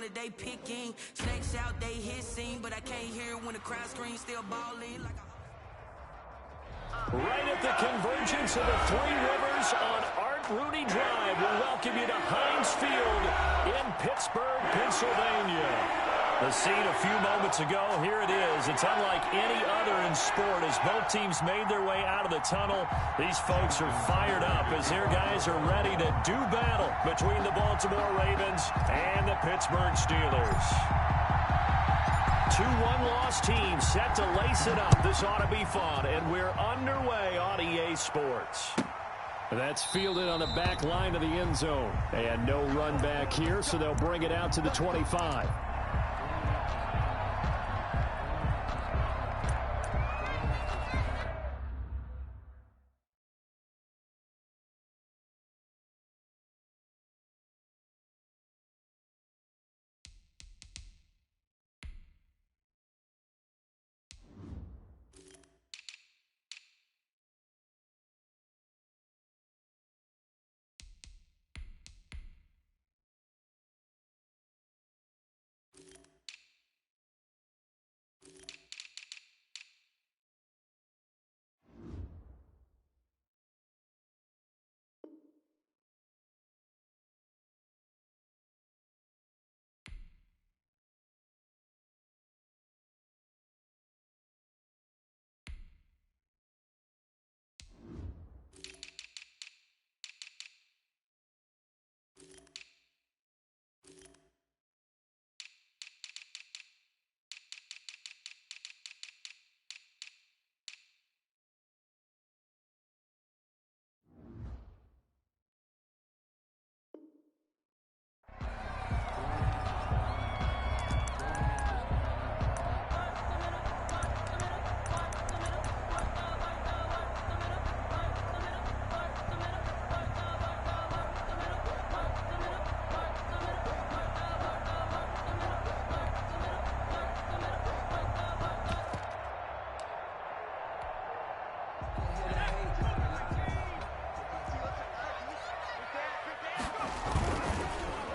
wanted, they picking. Snakes out, they hissing, but I can't hear when the crowd screams, still balling like Right at the convergence of the Three Rivers on Art Rooney Drive, we welcome you to Heinz Field in Pittsburgh, Pennsylvania. The scene a few moments ago, here it is. It's unlike any other in sport as both teams made their way out of the tunnel. These folks are fired up as their guys are ready to do battle between the Baltimore Ravens and the Pittsburgh Steelers. Two one-loss teams set to lace it up. This ought to be fun, and we're underway on EA Sports. That's fielded on the back line of the end zone. And no run back here, so they'll bring it out to the 25.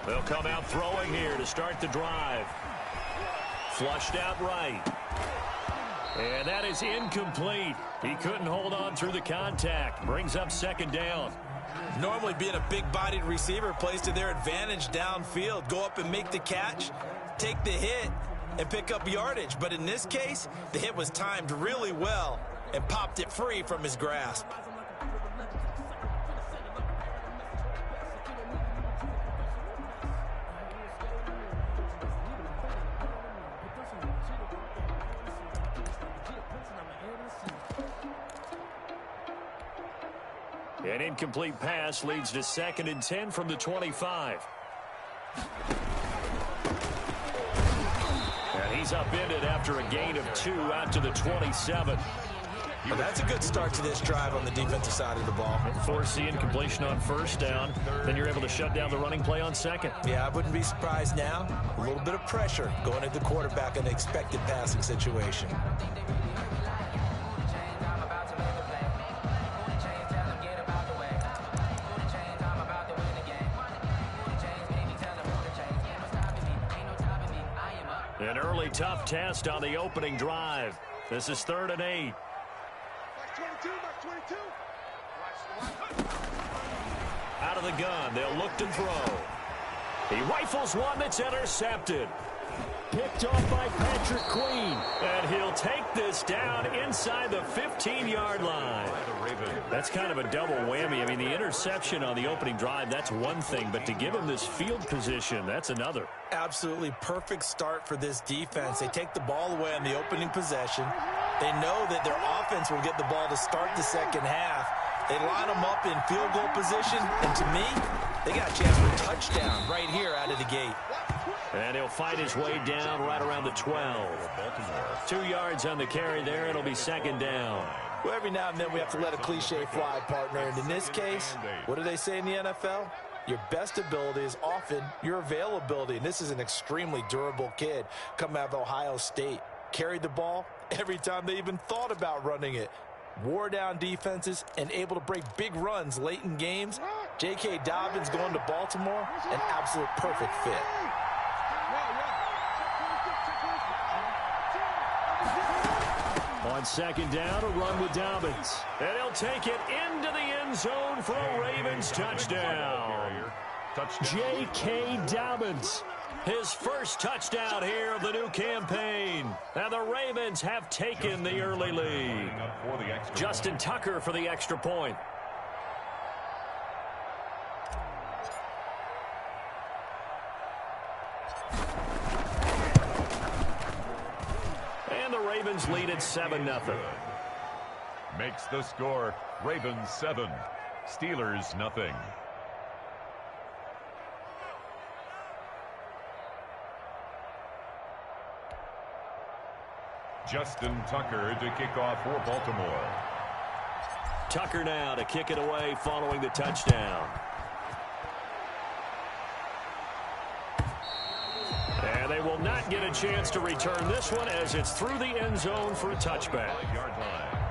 They'll come out throwing here to start the drive. Flushed out right. And that is incomplete. He couldn't hold on through the contact. Brings up second down. Normally being a big-bodied receiver plays to their advantage downfield. Go up and make the catch, take the hit, and pick up yardage. But in this case, the hit was timed really well and popped it free from his grasp. An incomplete pass leads to 2nd and 10 from the 25. And he's upended after a gain of 2 out to the 27. Well, that's a good start to this drive on the defensive side of the ball. Force the incompletion on first down. Then you're able to shut down the running play on second. Yeah, I wouldn't be surprised now. A little bit of pressure going at the quarterback in an expected passing situation. An early tough test on the opening drive. This is 3rd and 8. Out of the gun, they'll look to throw. He rifles one that's intercepted. Picked off by Patrick Queen. And he'll take this down inside the 15-yard line. That's kind of a double whammy. I mean, the interception on the opening drive, that's one thing. But to give him this field position, that's another. Absolutely perfect start for this defense. They take the ball away on the opening possession. They know that their offense will get the ball to start the second half. They line them up in field goal position. And to me, they got a chance for a touchdown right here out of the gate. And he'll fight his way down right around the 12. 2 yards on the carry there. It'll be 2nd down. Well, every now and then we have to let a cliche fly, partner. And in this case, what do they say in the NFL? Your best ability is often your availability. And this is an extremely durable kid coming out of Ohio State. Carried the ball every time they even thought about running it. Wore down defenses and able to break big runs late in games. J.K. Dobbins going to Baltimore, an absolute perfect fit. second down to run with Dobbins. And he'll take it into the end zone for a Ravens touchdown. J.K. Dobbins, his first touchdown here of the new campaign. And the Ravens have taken the early lead. Justin Tucker for the extra point. And the Ravens lead at 7-0. Makes the score Ravens 7, Steelers nothing. Justin Tucker to kick off for Baltimore. Tucker now to kick it away following the touchdown. And they will not get a chance to return this one as it's through the end zone for a touchback. 5-yard line.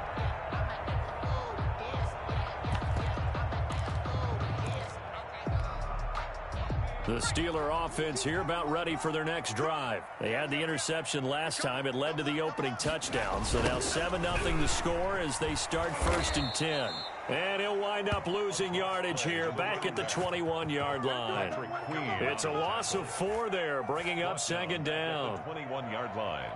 The Steeler offense here about ready for their next drive. They had the interception last time. It led to the opening touchdown. So now 7-0 the score as they start 1st and 10. And he'll wind up losing yardage here back at the 21-yard line. It's a loss of 4 there, bringing up 2nd down. 21-yard line.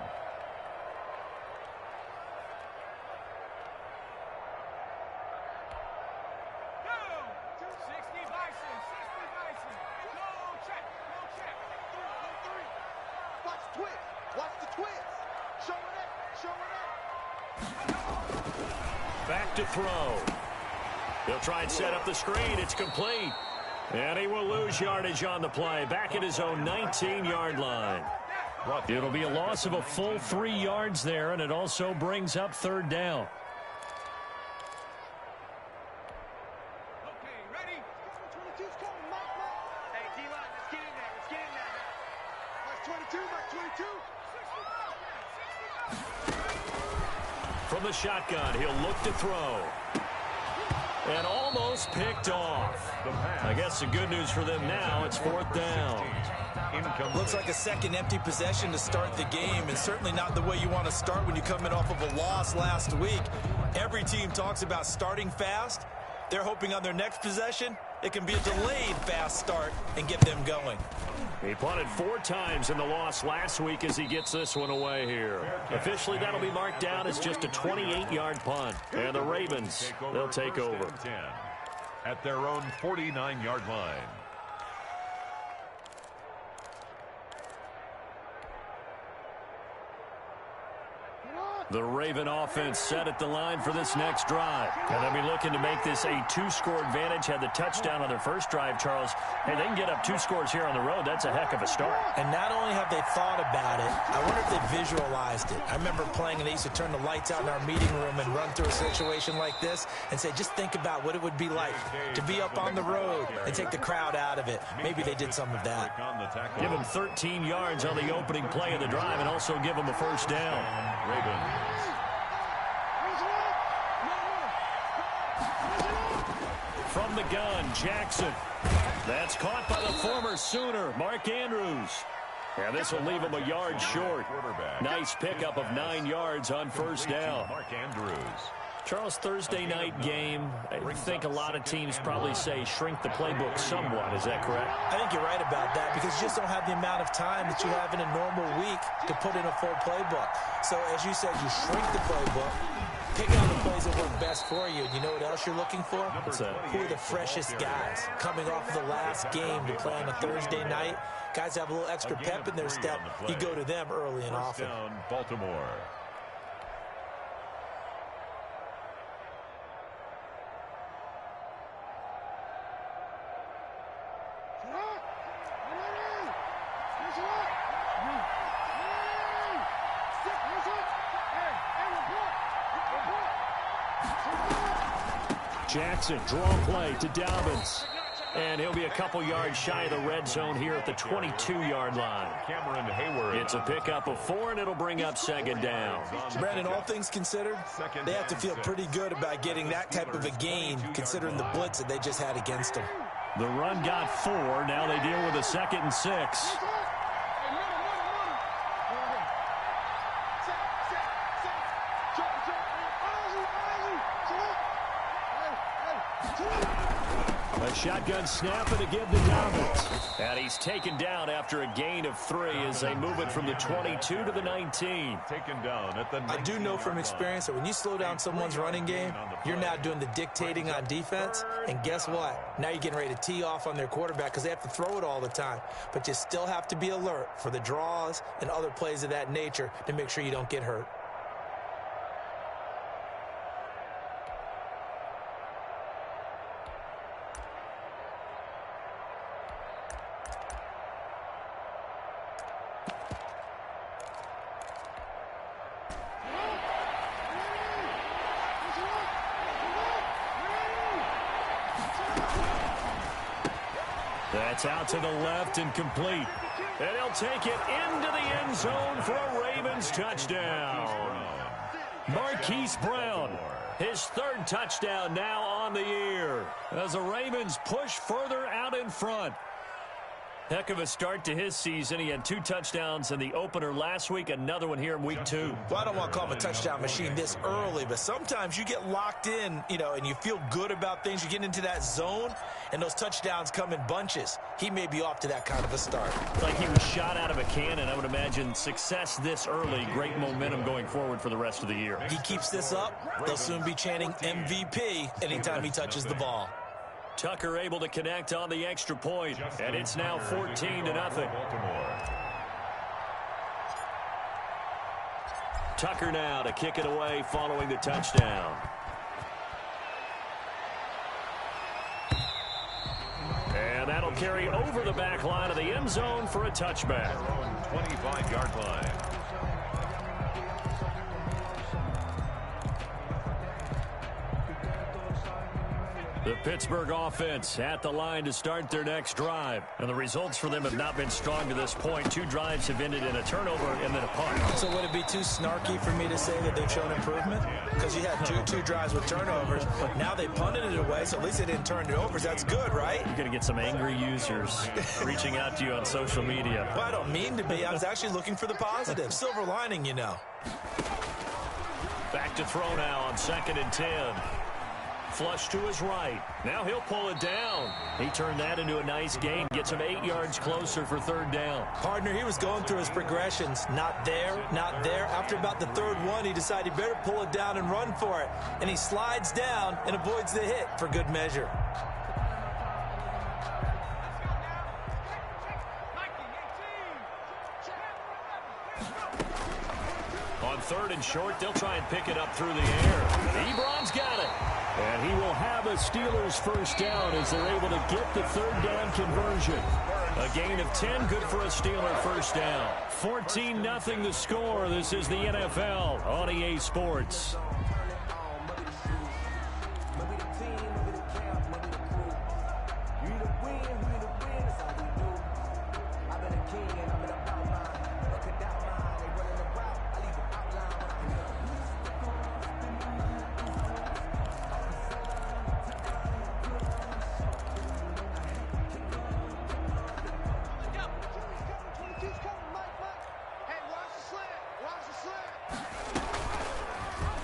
Back to throw. He'll try and set up the screen. It's complete. And he will lose yardage on the play. Back at his own 19-yard line. It'll be a loss of a full 3 yards there, and it also brings up 3rd down. Okay, ready? 22's coming, Mike. Hey, D-line, let's get in there. Let's get in there. Mark 22, Mark 22. 65. From the shotgun, he'll look to throw. And almost picked off. I guess the good news for them now, it's 4th down. Looks like a second empty possession to start the game, and certainly not the way you want to start when you come in off of a loss last week. Every team talks about starting fast. They're hoping on their next possession, it can be a delayed fast start and get them going. He punted 4 times in the loss last week as he gets this one away here. Officially, that'll be marked down as just a 28-yard punt. And the Ravens, they'll take over. At their own 49-yard line. The Raven offense set at the line for this next drive. And they'll be looking to make this a 2-score advantage. Had the touchdown on their first drive, Charles. Hey, they can get up 2 scores here on the road. That's a heck of a start. And not only have they thought about it, I wonder if they visualized it. I remember playing and they used to turn the lights out in our meeting room and run through a situation like this and say, just think about what it would be like to be up on the road and take the crowd out of it. Maybe they did some of that. Give them 13 yards on the opening play of the drive and also give them a 1st down. Ravens. From the gun, Jackson. That's caught by the former Sooner, Mark Andrews. And this will leave him a yard short. Nice pickup of 9 yards on 1st down. Mark Andrews. Charles, Thursday night game, I think a lot of teams probably say shrink the playbook somewhat. Is that correct? I think you're right about that because you just don't have the amount of time that you have in a normal week to put in a full playbook. So, as you said, you shrink the playbook, pick out the plays that work best for you. And you know what else you're looking for? Who are the freshest guys coming off of the last game to play on a Thursday night? Guys have a little extra pep in their step. You go to them early and often. Down, Baltimore. Jackson, draw play to Dobbins. And he'll be a couple yards shy of the red zone here at the 22-yard line. Cameron Hayward. It's a pickup of 4, and it'll bring up 2nd down. Brandon, all things considered, they have to feel pretty good about getting that type of a gain, considering the blitz that they just had against them. The run got 4. Now they deal with a 2nd and 6. A shotgun snap and a give to Dobbins. And he's taken down after a gain of 3 as they move it from the 22 to the 19. Taken down at the 19. I do know from experience that when you slow down someone's running game, you're now doing the dictating on defense. And guess what? Now you're getting ready to tee off on their quarterback because they have to throw it all the time. But you still have to be alert for the draws and other plays of that nature to make sure you don't get hurt. That's out to the left and complete. And he'll take it into the end zone for a Ravens touchdown. Marquise Brown, his 3rd touchdown now on the year as the Ravens push further out in front. Heck of a start to his season. He had 2 touchdowns in the opener last week, another one here in week 2. Well, I don't want to call him a touchdown machine this early, but sometimes you get locked in, and you feel good about things. You get into that zone, and those touchdowns come in bunches. He may be off to that kind of a start. Like he was shot out of a cannon. I would imagine success this early, great momentum going forward for the rest of the year. He keeps this up, they'll soon be chanting MVP anytime he touches the ball. Tucker able to connect on the extra point, and it's now 14-0. Tucker now to kick it away following the touchdown. And that'll carry over the back line of the end zone for a touchback. 25-yard line. The Pittsburgh offense at the line to start their next drive. And the results for them have not been strong to this point. 2 drives have ended in a turnover and then a punt. So would it be too snarky for me to say that they've shown improvement? Because you had two drives with turnovers. Now they punted it away, so at least they didn't turn it over. That's good, right? You're going to get some angry users reaching out to you on social media. Well, I don't mean to be. I was actually looking for the positive. Silver lining, Back to throw now on 2nd and 10. Flush to his right. Now he'll pull it down. He turned that into a nice gain. Gets him 8 yards closer for 3rd down. Partner, he was going through his progressions. Not there, not there. After about the 3rd one, he decided he better pull it down and run for it. And he slides down and avoids the hit for good measure. On 3rd and short, they'll try and pick it up through the air. Ebron's got it. And he will have a Steelers 1st down as they're able to get the 3rd down conversion. A gain of 10, good for a Steeler 1st down. 14-0 the score. This is the NFL on EA Sports.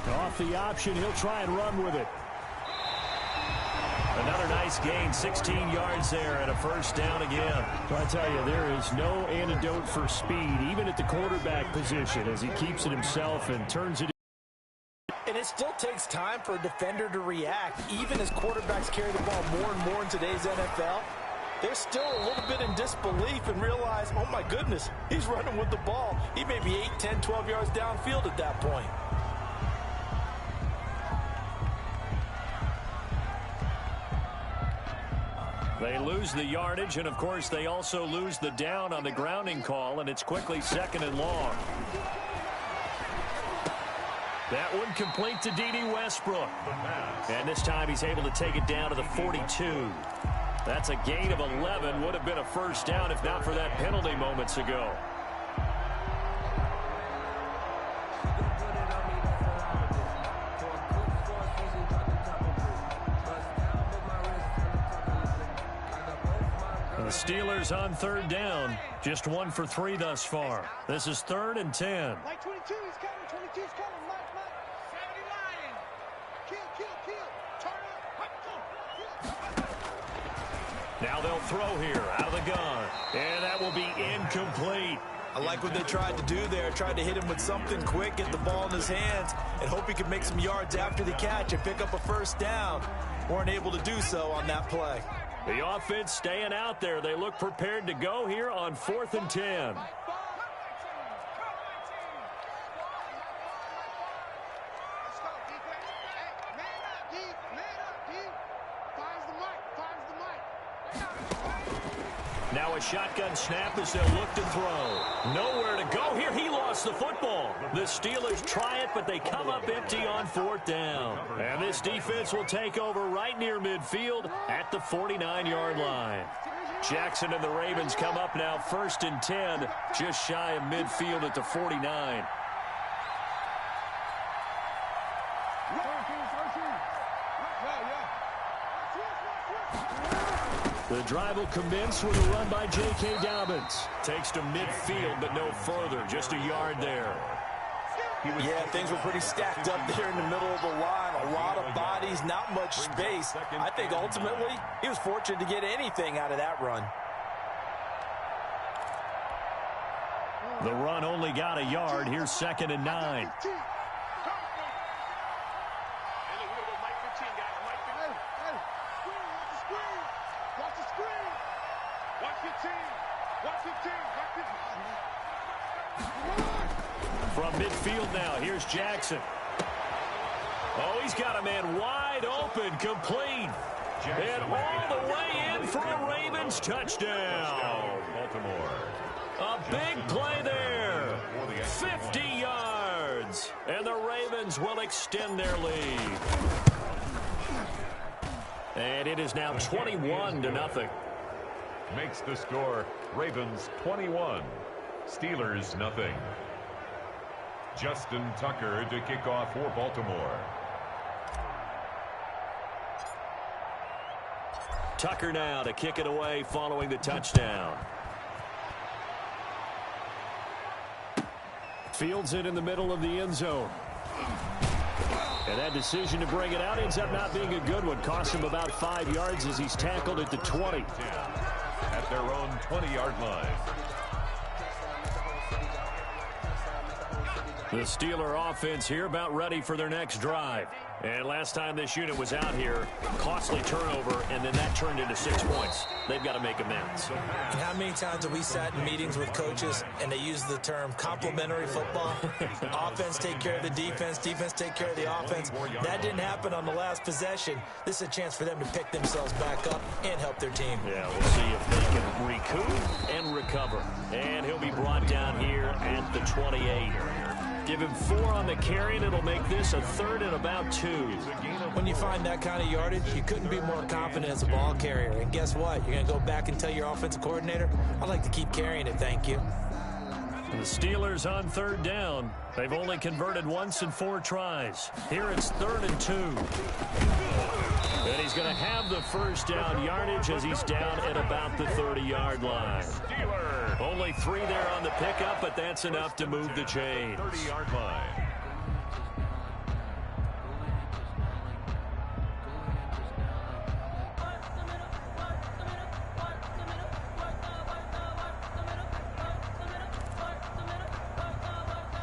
Off the option, he'll try and run with it. Another nice gain, 16 yards there and a 1st down again. So I tell you, there is no antidote for speed, even at the quarterback position, as he keeps it himself and turns it. And it still takes time for a defender to react, even as quarterbacks carry the ball more and more in today's NFL. They're still a little bit in disbelief and realize, oh my goodness, he's running with the ball. He may be 8, 10, 12 yards downfield at that point. They lose the yardage, and of course they also lose the down on the grounding call, and it's quickly 2nd and long. That one complete to D.D. Westbrook. And this time he's able to take it down to the 42. That's a gain of 11. Would have been a 1st down if not for that penalty moments ago. The Steelers on 3rd down. Just 1 for 3 thus far. This is 3rd and 10. Mike 22 is coming. 22 is coming. Mike. 70 Lion. Kill. Turn up. Now they'll throw here out of the gun. And that will be incomplete. I like what they tried to do there. Tried to hit him with something quick, get the ball in his hands, and hope he could make some yards after the catch and pick up a first down. Weren't able to do so on that play. The offense staying out there. They look prepared to go here on 4th and 10. Now a shotgun snap as they'll look to throw. Nowhere to go here. He lost the football. The Steelers try it, but they come up empty on 4th down. And this defense will take over right near midfield at the 49-yard line. Jackson and the Ravens come up now 1st and 10, just shy of midfield at the 49. The drive will commence with a run by J.K. Dobbins. Takes to midfield, but no further. Just a yard there. Yeah, things were pretty stacked up there in the middle of the line. A lot of bodies, not much space. I think ultimately he was fortunate to get anything out of that run. The run only got a yard. Here's 2nd and 9. From midfield now, here's Jackson. Oh, he's got a man wide open, complete. And all the way in for a Ravens touchdown. Baltimore. A big play there. 50 yards. And the Ravens will extend their lead. And it is now 21-0. Makes the score Ravens 21, Steelers nothing. Justin Tucker to kick off for Baltimore. Tucker now to kick it away following the touchdown. Fields it in the middle of the end zone. And that decision to bring it out ends up not being a good one. Cost him about 5 yards as he's tackled at the 20. At their own 20-yard line. The Steeler offense here about ready for their next drive. And last time this unit was out here, costly turnover, and then that turned into 6 points. They've got to make amends. And how many times have we sat in meetings with coaches and they use the term complementary football? Offense take care of the defense, defense take care of the offense. That didn't happen on the last possession. This is a chance for them to pick themselves back up and help their team. Yeah, we'll see if they can recoup and recover. And he'll be brought down here at the 28. Give him 4 on the carry, and it'll make this a 3rd and about 2. When you find that kind of yardage, you couldn't be more confident as a ball carrier. And guess what? You're going to go back and tell your offensive coordinator, I'd like to keep carrying it, thank you. The Steelers on 3rd down. They've only converted once in 4 tries. Here it's 3rd and 2. And he's going to have the first down yardage as he's down at about the 30-yard line. Only 3 there on the pickup, but that's enough to move the chains. 30-yard line.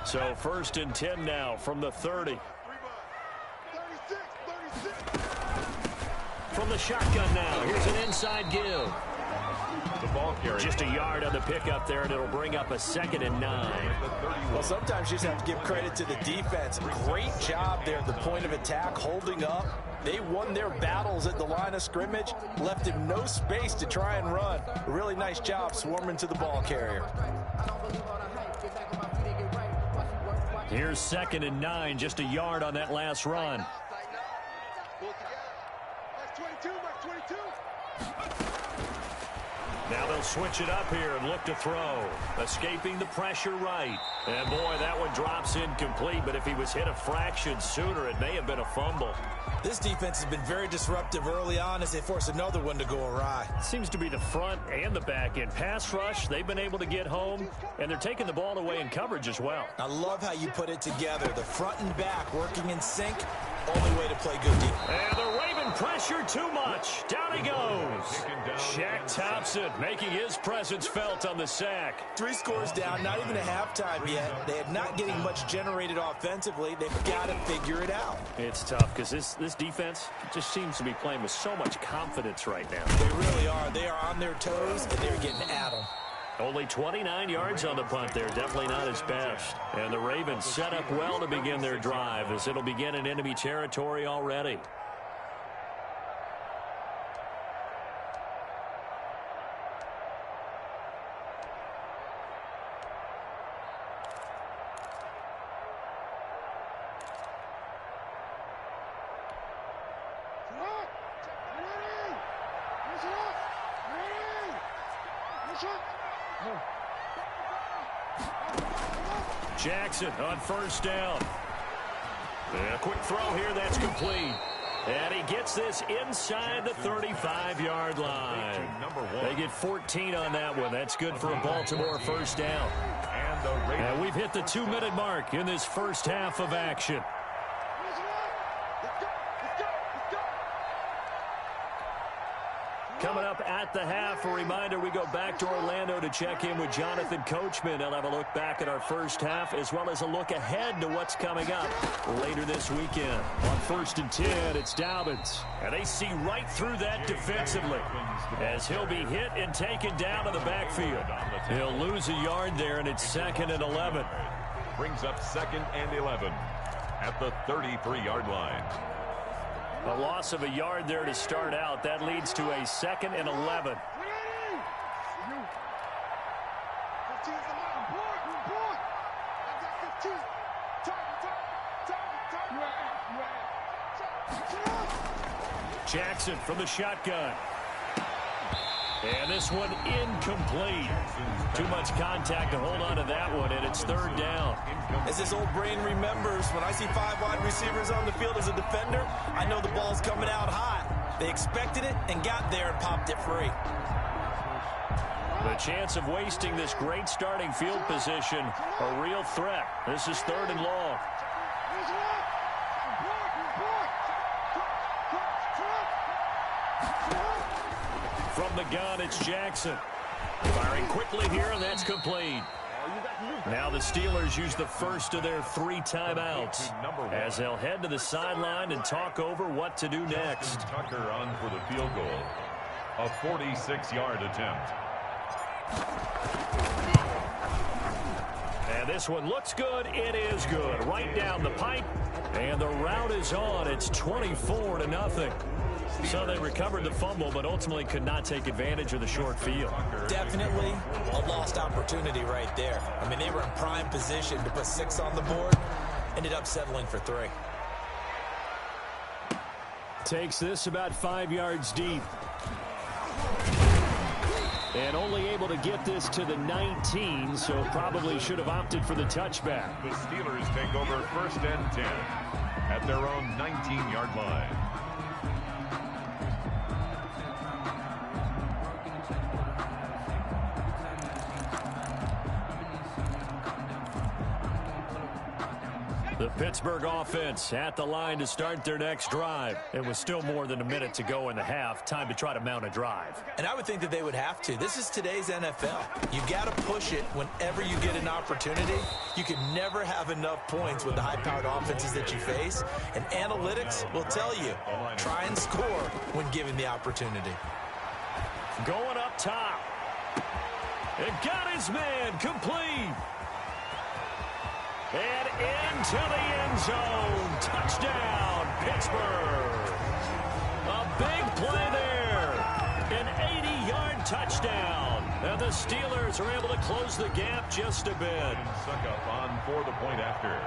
So 1st and 10 now from the 30. From the shotgun now, here's an inside give. The ball carrier. Just a yard on the pickup there, and it'll bring up a 2nd and 9. Well, sometimes you just have to give credit to the defense. Great job there at the point of attack, holding up. They won their battles at the line of scrimmage, left him no space to try and run. A really nice job swarming to the ball carrier. Here's 2nd and 9, just a yard on that last run. Now they'll switch it up here and look to throw. Escaping the pressure right. And boy, that one drops incomplete, but if he was hit a fraction sooner, it may have been a fumble. This defense has been very disruptive early on as they force another one to go awry. Seems to be the front and the back end. Pass rush, they've been able to get home, and they're taking the ball away in coverage as well. I love how you put it together. The front and back working in sync. Only way to play good defense. And the Ravens Giving pressure too much. Down he goes. Shaq Thompson making his presence felt on the sack. 3 scores down, not even a halftime yet. They are not getting much generated offensively. They've got to figure it out. It's tough because this defense just seems to be playing with so much confidence right now. They really are. They are on their toes, and they're getting at them. Only 29 yards on the punt there. Definitely not his best. And the Ravens set up well to begin their drive as it'll begin in enemy territory already. Jackson on first down. And a quick throw here, that's complete. And he gets this inside the 35-yard line. They get 14 on that one. That's good for a Baltimore first down. And we've hit the 2-minute mark in this first half of action. Coming up at the half, a reminder, we go back to Orlando to check in with Jonathan Coachman. He'll have a look back at our first half as well as a look ahead to what's coming up later this weekend. On 1st and 10, it's Dobbins. And they see right through that defensively as he'll be hit and taken down in the backfield. He'll lose a yard there, and it's 2nd and 11. Brings up 2nd and 11 at the 33-yard line. A loss of a yard there to start out. That leads to a 2nd and 11. Jackson from the shotgun. And this one incomplete. Too much contact to hold on to that one, and it's 3rd down. As this old brain remembers, when I see 5 wide receivers on the field as a defender, I know the ball's coming out hot. They expected it and got there and popped it free. The chance of wasting this great starting field position, a real threat. This is 3rd and long. From the gun, it's Jackson. Firing quickly here, and that's complete. Now the Steelers use the first of their 3 timeouts as they'll head to the sideline and talk over what to do next. Tucker on for the field goal. A 46-yard attempt. And this one looks good. It is good. Right down the pipe. And the route is on. It's 24-0. So they recovered the fumble, but ultimately could not take advantage of the short field. Definitely a lost opportunity right there. I mean, they were in prime position to put 6 on the board. Ended up settling for 3. Takes this about 5 yards deep. And only able to get this to the 19, so probably should have opted for the touchback. The Steelers take over 1st and 10 at their own 19-yard line. The Pittsburgh offense at the line to start their next drive. It was still more than a minute to go in the half. Time to try to mount a drive. And I would think that they would have to. This is today's NFL. You got to push it whenever you get an opportunity. You can never have enough points with the high-powered offenses that you face. And analytics will tell you, try and score when given the opportunity. Going up top. And got his man complete. And into the end zone. Touchdown, Pittsburgh. A big play there. An 80-yard touchdown. And the Steelers are able to close the gap just a bit. Suck up on for the point after.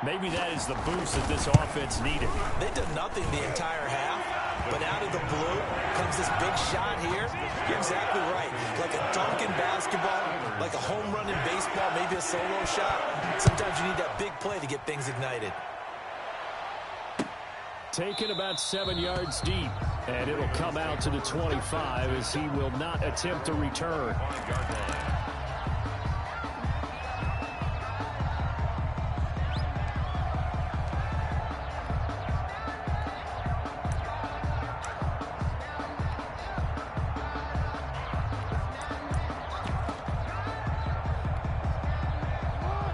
Maybe that is the boost that this offense needed. They did nothing the entire half, but out of the blue comes this big shot here. You're exactly right. Like a dunk in basketball, like a home run in baseball, maybe a solo shot. Sometimes you need that big play to get things ignited. Taken about 7 yards deep, and it'll come out to the 25 as he will not attempt to return.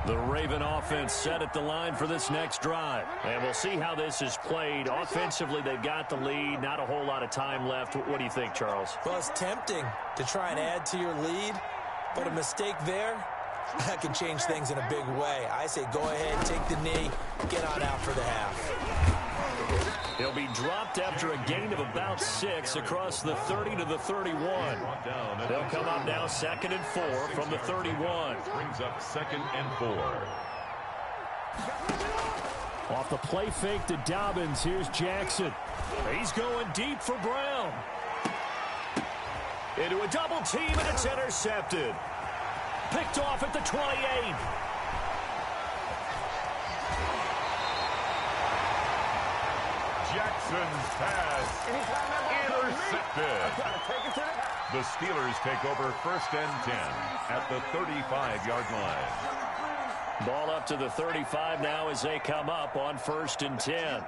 The Raven offense set at the line for this next drive. And we'll see how this is played. Offensively, they've got the lead. Not a whole lot of time left. What do you think, Charles? Well, it's tempting to try and add to your lead, but a mistake there, that can change things in a big way. I say go ahead, take the knee, get on out for the half. He'll be dropped after a gain of about 6 across the 30 to the 31. They'll come up now 2nd and 4 from the 31. Brings up 2nd and 4. Off the play fake to Dobbins, here's Jackson. He's going deep for Brown. Into a double team, and it's intercepted. Picked off at the 28. Jackson's pass intercepted. The Steelers take over 1st and 10 at the 35-yard line. Ball up to the 35 now as they come up on 1st and 10.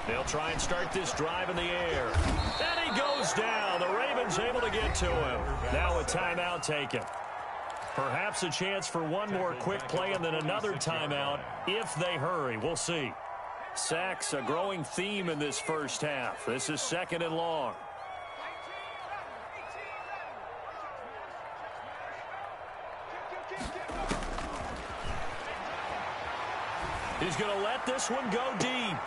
They'll try and start this drive in the air. And he goes down. The Ravens able to get to him. Now a timeout taken. Perhaps a chance for one more quick play and then another timeout if they hurry. We'll see. Sacks, a growing theme in this first half. This is 2nd and long. He's going to let this one go deep.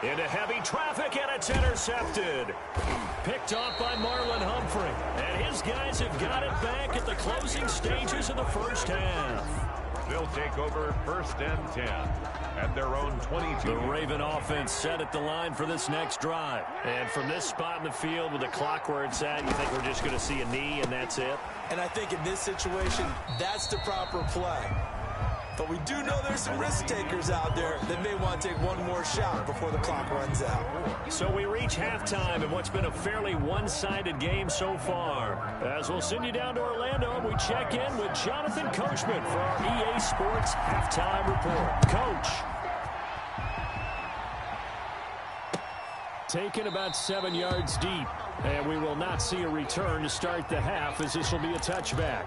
Into heavy traffic, and it's intercepted. Picked off by Marlon Humphrey. And his guys have got it back at the closing stages of the first half. They'll take over 1st and 10 at their own 22. The Raven offense set at the line for this next drive. And from this spot in the field with the clock where it's at, you think we're just going to see a knee and that's it? And I think in this situation, that's the proper play. But we do know there's some risk takers out there that may want to take one more shot before the clock runs out. So we reach halftime in what's been a fairly one-sided game so far. As we'll send you down to Orlando, and we check in with Jonathan Coachman for our EA Sports Halftime Report. Coach. Taken about 7 yards deep, and we will not see a return to start the half as this will be a touchback.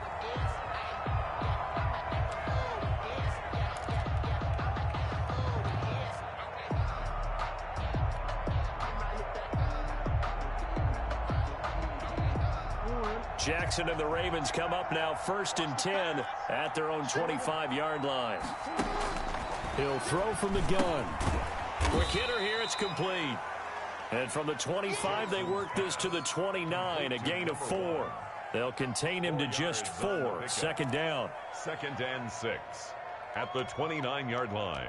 Jackson and the Ravens come up now 1st and 10 at their own 25-yard line. He'll throw from the gun. Quick hitter here, it's complete. And from the 25, they work this to the 29, a gain of 4. They'll contain him to just 4. 2nd down. 2nd and 6 at the 29-yard line.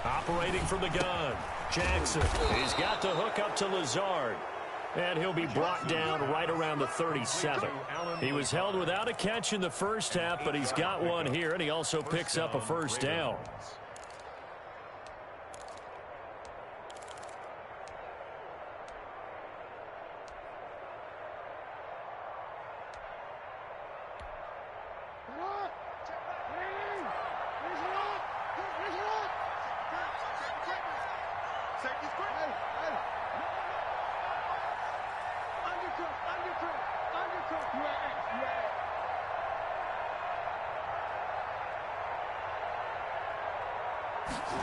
Operating from the gun, Jackson. He's got the hook up to Lazard. And he'll be brought down right around the 37. He was held without a catch in the first half, but he's got one here, and he also picks up a 1st down.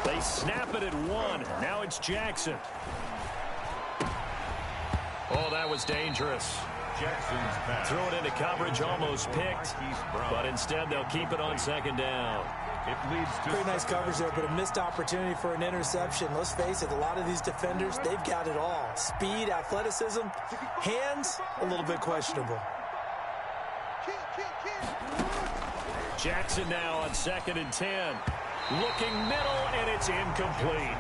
They snap it at 1. Now it's Jackson. Oh, that was dangerous. Jackson's pass. Threw it into coverage, almost picked. But instead, they'll keep it on 2nd down. It leads to pretty nice coverage there, but a missed opportunity for an interception. Let's face it, a lot of these defenders, they've got it all. Speed, athleticism, hands, a little bit questionable. Jackson now on 2nd and 10. Looking middle, and it's incomplete.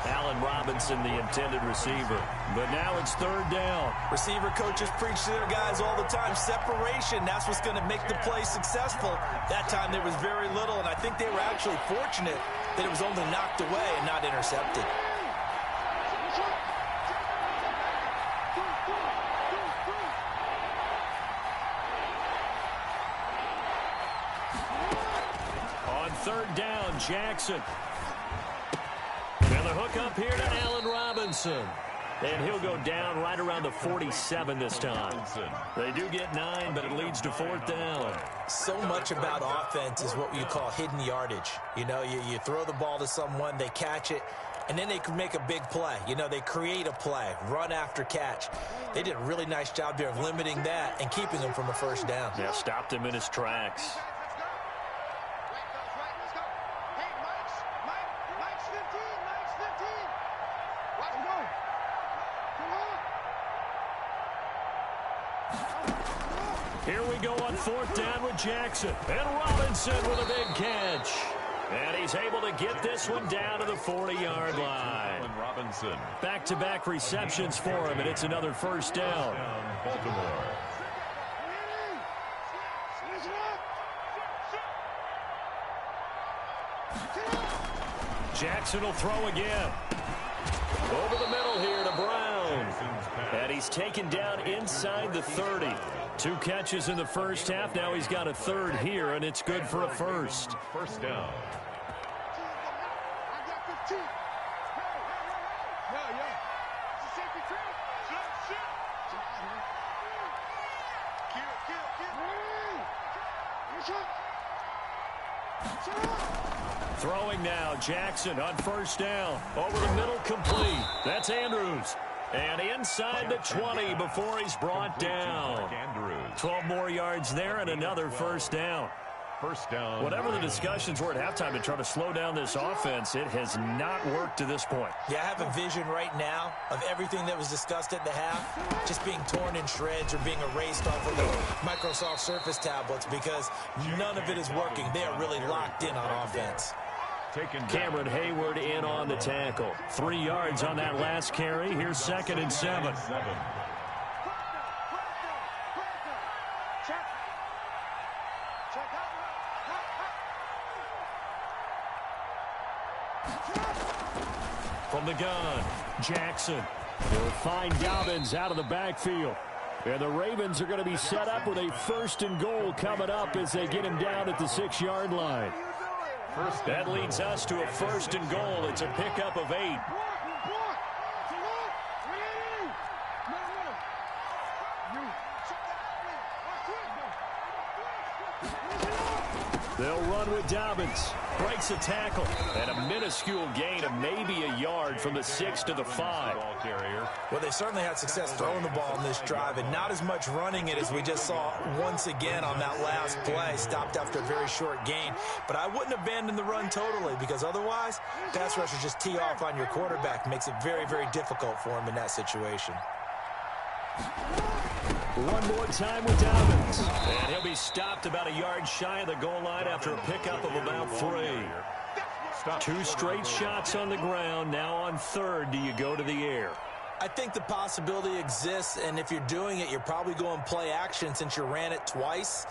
Allen Robinson, the intended receiver. But now it's 3rd down. Receiver coaches preach to their guys all the time. Separation, that's what's going to make the play successful. That time there was very little, and I think they were actually fortunate that it was only knocked away and not intercepted. on Jackson. And the hook up here to Allen Robinson. And he'll go down right around the 47 this time. They do get 9, but it leads to 4th down. So much about offense is what you call hidden yardage. You know, you throw the ball to someone, they catch it, and then they can make a big play. You know, they create a play, run after catch. They did a really nice job there of limiting that and keeping him from a first down. Yeah, stopped him in his tracks. Here we go on 4th down with Jackson. And Robinson with a big catch. And he's able to get this one down to the 40-yard line. Robinson. Back-to-back receptions for him, and it's another first down. Baltimore. Jackson will throw again. Over the middle here to Brown. And he's taken down inside the 30. 2 catches in the first half. Now he's got a 3rd here, and it's good for a first. First down. Throwing now, Jackson on first down. Over the middle, complete. That's Andrews. And inside the 20 before he's brought down. 12 more yards there and another first down. First down. Whatever the discussions were at halftime to try to slow down this offense, it has not worked to this point. Yeah, I have a vision right now of everything that was discussed at the half just being torn in shreds or being erased off of the Microsoft Surface tablets because none of it is working. They are really locked in on offense. Cameron Hayward in on the tackle. 3 yards on that last carry. Here's 2nd and 7. From the gun, Jackson will find Dobbins out of the backfield. And the Ravens are going to be set up with a 1st and goal coming up as they get him down at the 6-yard line. That leads us to a 1st and goal. It's a pickup of 8. They'll run with Dobbins. Breaks a tackle. And a minuscule gain of maybe a yard from the 6 to the 5. Well, they certainly had success throwing the ball in this drive, and not as much running it as we just saw once again on that last play. Stopped after a very short gain. But I wouldn't abandon the run totally because otherwise, pass rushers just tee off on your quarterback. Makes it very, very difficult for him in that situation. One more time with Dobbins. And he'll be stopped about a yard shy of the goal line after a pickup of about 3. 2 straight shots on the ground. Now on 3rd, do you go to the air? I think the possibility exists, and if you're doing it, you're probably going play action since you ran it twice.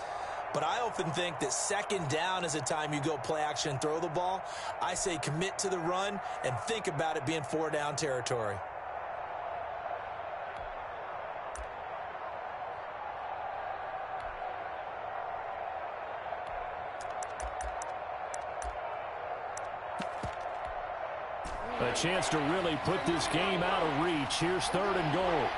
But I often think that 2nd down is a time you go play action and throw the ball. I say commit to the run and think about it being 4-down territory. A chance to really put this game out of reach. Here's 3rd and goal.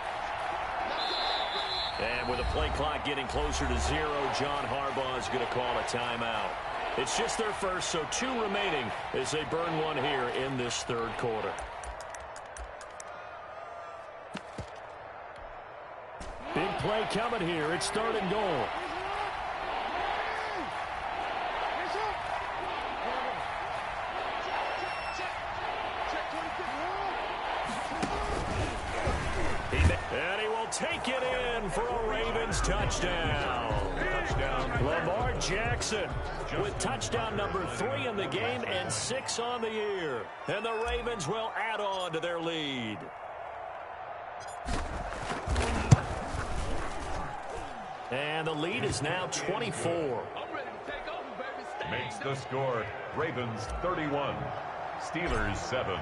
And with the play clock getting closer to 0, John Harbaugh is going to call a timeout. It's just their first, so 2 remaining as they burn one here in this 3rd quarter. Big play coming here. It's 3rd and goal. And he will take it in for a Ravens touchdown. Lamar Jackson with touchdown number 3 in the game and 6 on the year. And the Ravens will add on to their lead. And the lead is now 24. Makes the score Ravens 31, Steelers 7.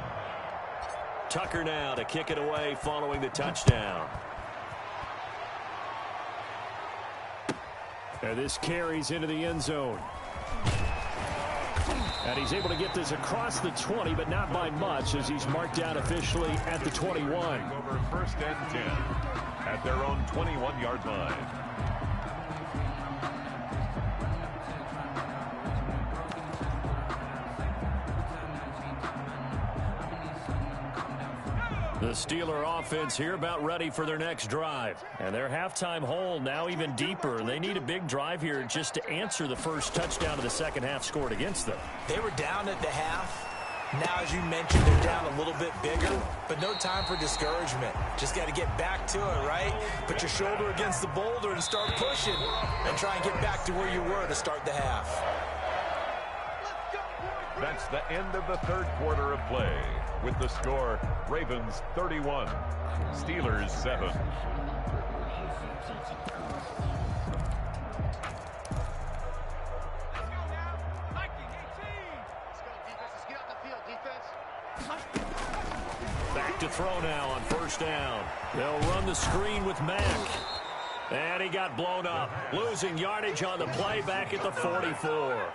Tucker now to kick it away following the touchdown. And this carries into the end zone. And he's able to get this across the 20, but not by much, as he's marked down officially at the 21. Over 1st and 10 at their own 21-yard line. The Steeler offense here about ready for their next drive. And their halftime hole now even deeper. They need a big drive here just to answer the first touchdown of the second half scored against them. They were down at the half. Now, as you mentioned, they're down a little bit bigger, but no time for discouragement. Just got to get back to it, right? Put your shoulder against the boulder and start pushing and try and get back to where you were to start the half. That's the end of the third quarter of play. With the score, Ravens 31, Steelers 7. Back to throw now on 1st down. They'll run the screen with Mack. And he got blown up, losing yardage on the play back at the 44.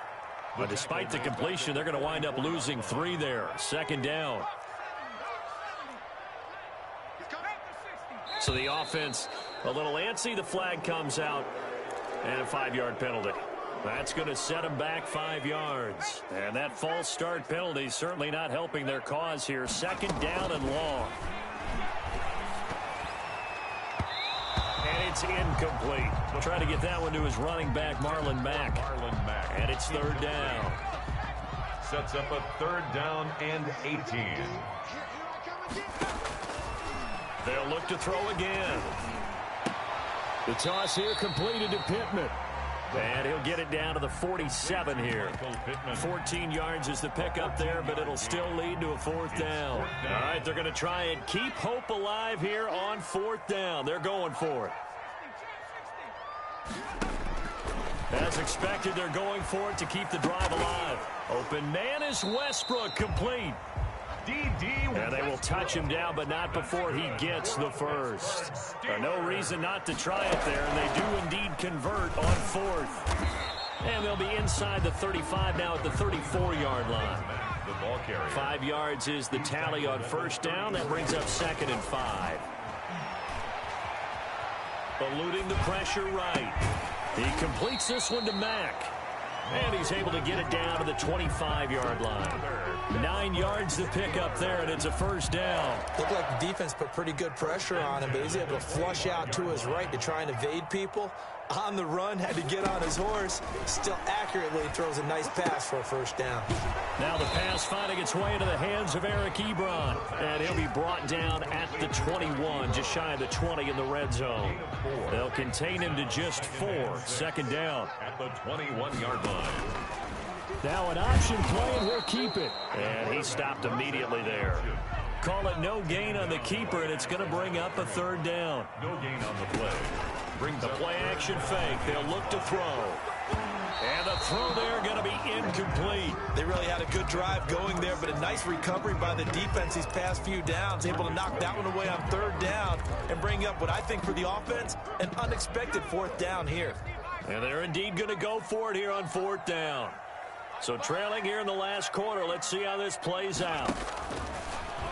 But despite the completion, they're going to wind up losing 3 there. 2nd down. So the offense a little antsy. The flag comes out. And a 5-yard penalty. That's going to set them back 5 yards. And that false start penalty certainly not helping their cause here. 2nd down and long. And it's incomplete. We'll try to get that one to his running back, Marlon Mack. And it's 3rd down. Sets up a 3rd down and 18. They'll look to throw again. The toss here completed to Pittman. And he'll get it down to the 47 here. 14 yards is the pickup there, but it'll still lead to a 4th down. All right, they're going to try and keep hope alive here on 4th down. They're going for it. As expected, they're going for it to keep the drive alive. Open man is Westbrook, complete. And they will touch him down, but not before he gets the first. No reason not to try it there, and they do indeed convert on 4th. And they'll be inside the 35 now at the 34-yard line. 5 yards is the tally on 1st down. That brings up 2nd and 5. Eluding the pressure right. He completes this one to Mack. And he's able to get it down to the 25-yard line. 9 yards to pick up there, and it's a 1st down. Looked like the defense put pretty good pressure on him, but he's able to flush out to his right to try and evade people. On the run, had to get on his horse. Still accurately throws a nice pass for a 1st down. Now the pass finding its way into the hands of Eric Ebron. And he'll be brought down at the 21, just shy of the 20 in the red zone. They'll contain him to just 4. 2nd down. At the 21-yard line. Now an option play, and he'll keep it. And he stopped immediately there. Call it no gain on the keeper, and it's going to bring up a 3rd down. No gain on the play. Brings the play action fake. They'll look to throw. And the throw there going to be incomplete. They really had a good drive going there, but a nice recovery by the defense these past few downs. Able to knock that one away on 3rd down and bring up what I think for the offense, an unexpected 4th down here. And they're indeed going to go for it here on 4th down. So trailing here in the last quarter. Let's see how this plays out.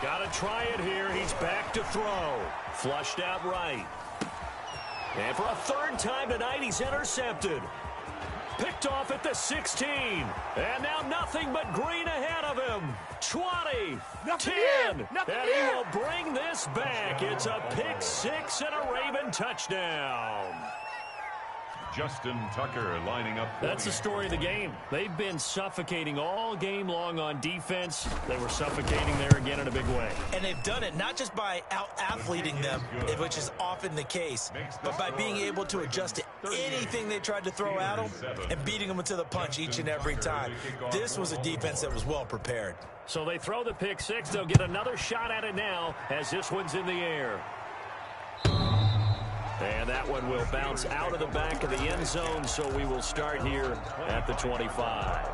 Got to try it here. He's back to throw. Flushed out right. And for a 3rd time tonight, he's intercepted. Picked off at the 16. And now nothing but green ahead of him. 20, 10, and he will bring this back. It's a pick 6 and a Raven touchdown. Justin Tucker lining up. That's the story of the game. They've been suffocating all game long on defense. They were suffocating there again in a big way. And they've done it not just by out-athleting them, which is often the case, but by being able to adjust to anything they tried to throw at them and beating them to the punch each and every time. This was a defense that was well prepared. So they throw the pick 6. They'll get another shot at it now as this one's in the air. And that one will bounce out of the back of the end zone, so we will start here at the 25.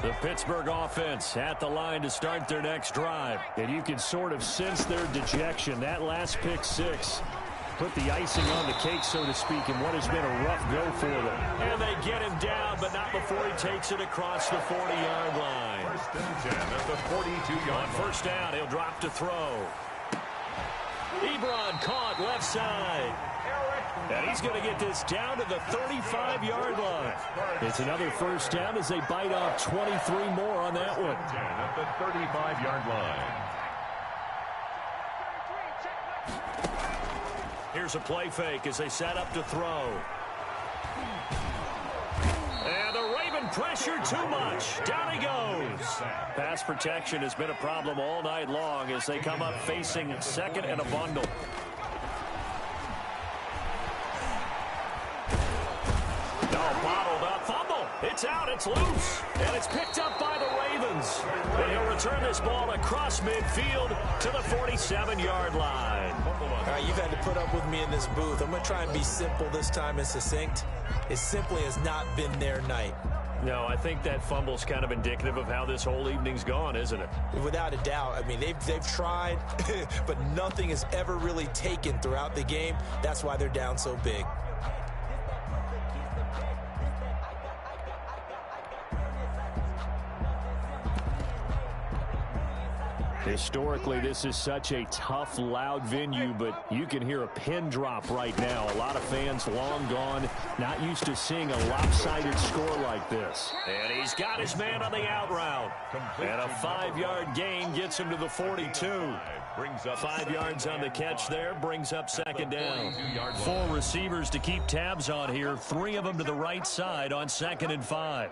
The Pittsburgh offense at the line to start their next drive. And you can sort of sense their dejection. That last pick six put the icing on the cake, so to speak, in what has been a rough go for them. And they get him down, but not before he takes it across the 40-yard line. First and 10 at the 42-yard line. First down, he'll drop to throw. Ebron caught left side. And he's going to get this down to the 35-yard line. It's another first down as they bite off 23 more on that one. At the 35-yard line. Here's a play fake as they set up to throw. And the Raven pressure too much. Down he goes. Pass protection has been a problem all night long as they come up facing second and a bundle. Bottled up fumble. It's out. It's loose. And it's picked up by the Ravens. And he'll return this ball across midfield to the 47-yard line. All right, you've had to put up with me in this booth. I'm going to try and be simple this time and succinct. It simply has not been their night. No, I think that fumble's kind of indicative of how this whole evening's gone, isn't it? Without a doubt. I mean, they've tried, but nothing is ever really taken throughout the game. That's why they're down so big. Historically, this is such a tough, loud venue, but you can hear a pin drop right now. A lot of fans long gone, not used to seeing a lopsided score like this. And he's got his man on the out route. And a 5-yard gain gets him to the 42. 5 yards on the catch there, brings up second down. 4 receivers to keep tabs on here, 3 of them to the right side on 2nd and 5.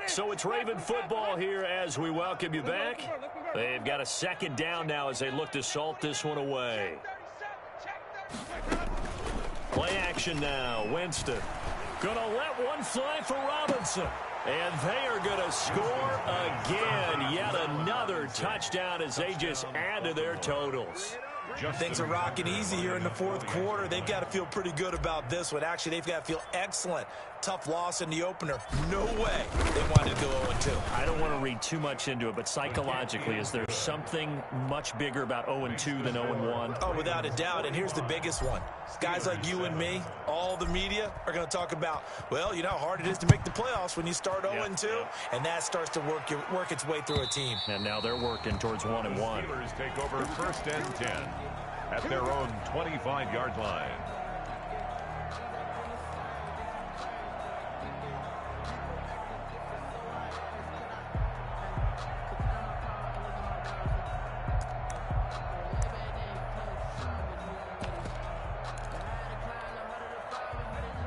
So it's Raven football here as we welcome you back. They've got a second down now as they look to salt this one away. Play action now. Winston going to let one fly for Robinson. And they are going to score again. Yet another touchdown as they just add to their totals. Things are rocking easy here in the fourth quarter. They've got to feel pretty good about this one. Actually, they've got to feel excellent. Tough loss in the opener. No way they wanted to go 0-2. I don't want to read too much into it, but psychologically, is there something much bigger about 0-2 than 0-1? Oh, without a doubt. And here's the biggest one. Guys like you and me, all the media, are going to talk about, well, you know how hard it is to make the playoffs when you start 0-2, and that starts to work its way through a team. And now they're working towards 1-1. Steelers take over first and 10 at their own 25-yard line.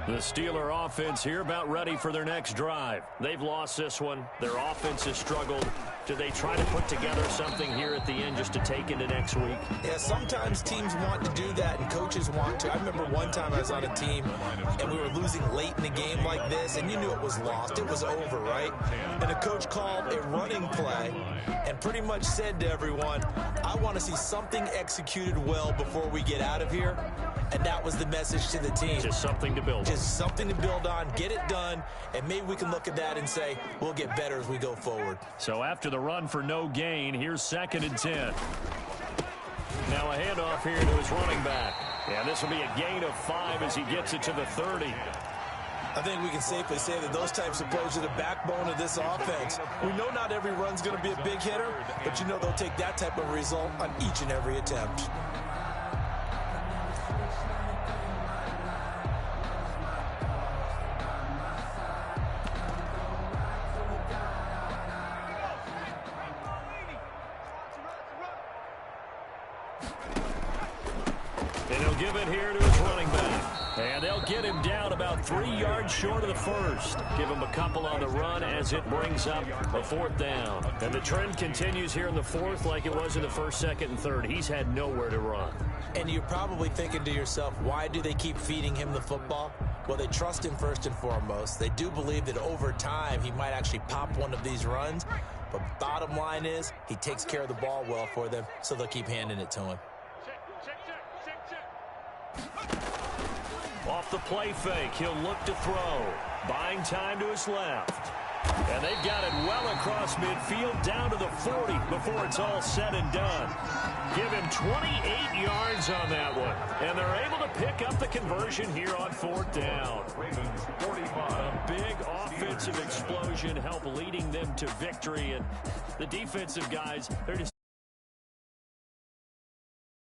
The Steeler offense here about ready for their next drive. They've lost this one. Their offense has struggled. Do they try to put together something here at the end just to take into next week? Yeah, sometimes teams want to do that and coaches want to. I remember one time I was on a team and we were losing late in the game like this and you knew it was lost. It was over, right? And the coach called a running play and pretty much said to everyone, I want to see something executed well before we get out of here. And that was the message to the team. Just something to build on. Just something to build on, get it done, and maybe we can look at that and say, we'll get better as we go forward. So after the run for no gain, here's 2nd and 10. Now a handoff here to his running back. And this will be a gain of 5 as he gets it to the 30. I think we can safely say that those types of plays are the backbone of this offense. We know not every run's going to be a big hitter, but you know they'll take that type of result on each and every attempt. And he'll give it here to his running back. And they'll get him down about 3 yards short of the first. Give him a couple on the run as it brings up a 4th down. And the trend continues here in the 4th like it was in the 1st, 2nd, and 3rd. He's had nowhere to run. And you're probably thinking to yourself, why do they keep feeding him the football? Well, they trust him first and foremost. They do believe that over time he might actually pop one of these runs. But bottom line is he takes care of the ball well for them, so they'll keep handing it to him. Off the play fake, he'll look to throw. Buying time to his left. And they've got it well across midfield down to the 40 before it's all said and done. Give him 28 yards on that one. And they're able to pick up the conversion here on 4th down. Ravens 45. A big offensive explosion help leading them to victory. And the defensive guys, they're just